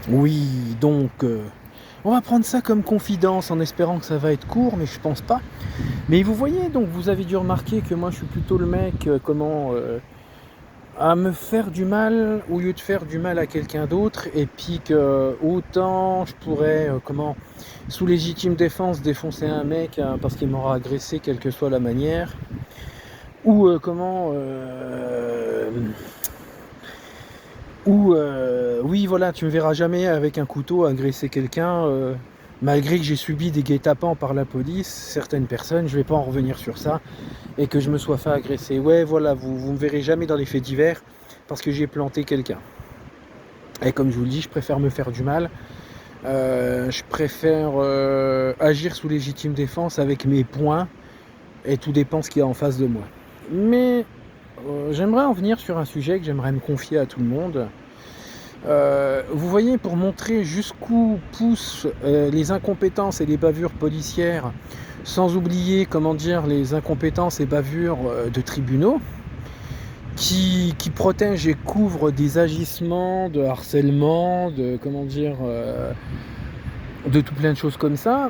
Oui, donc on va prendre ça comme confidence en espérant que ça va être court, mais je pense pas. Mais vous voyez, donc vous avez dû remarquer que moi je suis plutôt le mec, à me faire du mal au lieu de faire du mal à quelqu'un d'autre, et puis que autant je pourrais, sous légitime défense, défoncer un mec parce qu'il m'aura agressé, quelle que soit la manière, ou oui, voilà, tu me verras jamais avec un couteau agresser quelqu'un, malgré que j'ai subi des guet-apens par la police, certaines personnes, je vais pas en revenir sur ça, et que je me sois fait agresser. Ouais, voilà, vous me verrez jamais dans les faits divers, parce que j'ai planté quelqu'un. Et comme je vous le dis, je préfère me faire du mal, je préfère agir sous légitime défense avec mes poings, et tout dépend ce qu'il y a en face de moi. Mais j'aimerais en venir sur un sujet que j'aimerais me confier à tout le monde. Vous voyez, pour montrer jusqu'où poussent les incompétences et les bavures policières, sans oublier, les incompétences et bavures de tribunaux, qui protègent et couvrent des agissements de harcèlement, de tout plein de choses comme ça.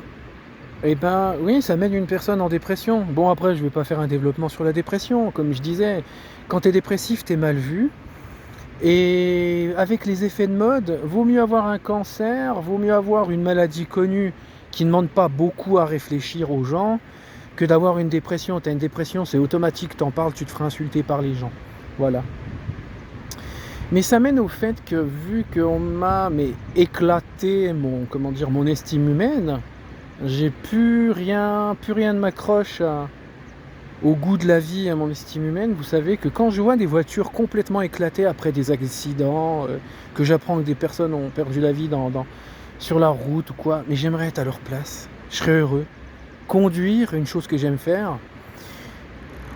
Et ben oui, ça mène une personne en dépression. Bon, après, je vais pas faire un développement sur la dépression. Comme je disais, quand t'es dépressif, t'es mal vu. Et avec les effets de mode, vaut mieux avoir un cancer, vaut mieux avoir une maladie connue qui ne demande pas beaucoup à réfléchir aux gens, que d'avoir une dépression. T'as une dépression, c'est automatique, t'en parles, tu te feras insulter par les gens. Voilà. Mais ça mène au fait que vu qu'on m'a éclaté mon estime humaine, j'ai plus rien ne m'accroche au goût de la vie, à mon estime humaine. Vous savez que quand je vois des voitures complètement éclatées après des accidents, que j'apprends que des personnes ont perdu la vie sur la route ou quoi, mais j'aimerais être à leur place. Je serais heureux. Conduire, une chose que j'aime faire,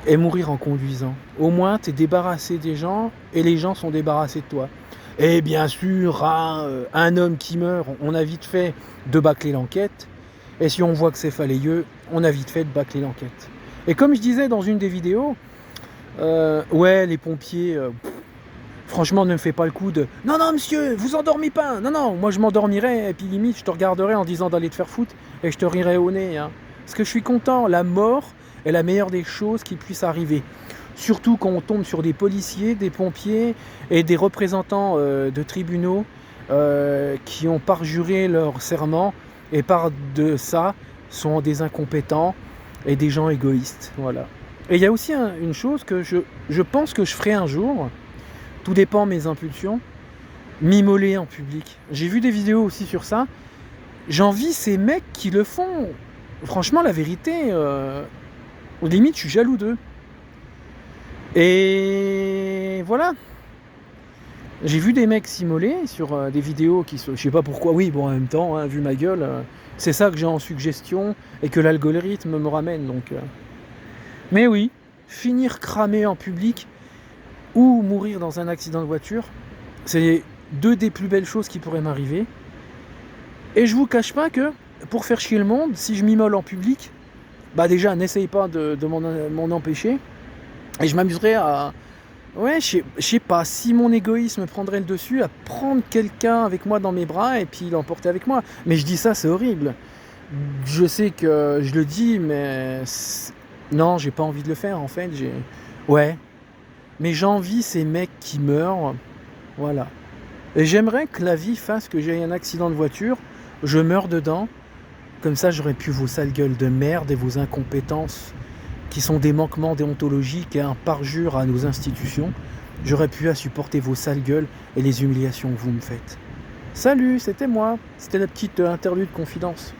et mourir en conduisant. Au moins, t'es débarrassé des gens et les gens sont débarrassés de toi. Et bien sûr, un homme qui meurt, on a vite fait de bâcler l'enquête. Et si on voit que c'est fallacieux, on a vite fait de bâcler l'enquête. Et comme je disais dans une des vidéos, ouais, les pompiers, franchement, ne me fais pas le coup de non, non, monsieur, vous endormez pas. Non, non, moi je m'endormirais et puis limite, je te regarderais en disant d'aller te faire foutre et je te rirais au nez. Hein. Parce que je suis content, la mort est la meilleure des choses qui puissent arriver. Surtout quand on tombe sur des policiers, des pompiers et des représentants de tribunaux qui ont parjuré leur serment et par de ça sont des incompétents et des gens égoïstes. Voilà. Et il y a aussi une chose que je pense que je ferai un jour, tout dépend de mes impulsions, m'immoler en public. J'ai vu des vidéos aussi sur ça. J'envie ces mecs qui le font. Franchement, la vérité, limite, je suis jaloux d'eux. Et voilà. J'ai vu des mecs s'immoler sur des vidéos qui sont... Je sais pas pourquoi, oui, bon, en même temps, hein, vu ma gueule, c'est ça que j'ai en suggestion et que l'algorithme me ramène, donc... Mais oui, finir cramé en public ou mourir dans un accident de voiture, c'est deux des plus belles choses qui pourraient m'arriver. Et je vous cache pas que, pour faire chier le monde, si je m'immole en public, bah déjà, n'essaye pas de m'en empêcher. Et je m'amuserais à... Ouais, je sais pas, si mon égoïsme prendrait le dessus, à prendre quelqu'un avec moi dans mes bras et puis l'emporter avec moi. Mais je dis ça, c'est horrible. Je sais que je le dis, mais... Non, j'ai pas envie de le faire, en fait. Ouais. Mais j'envie ces mecs qui meurent. Voilà. Et j'aimerais que la vie fasse que j'ai un accident de voiture, je meurs dedans. Comme ça, j'aurais pu vos sales gueules de merde et vos incompétences qui sont des manquements déontologiques et un parjure à nos institutions. J'aurais pu à supporter vos sales gueules et les humiliations que vous me faites. Salut, c'était moi. C'était la petite interlude confidence.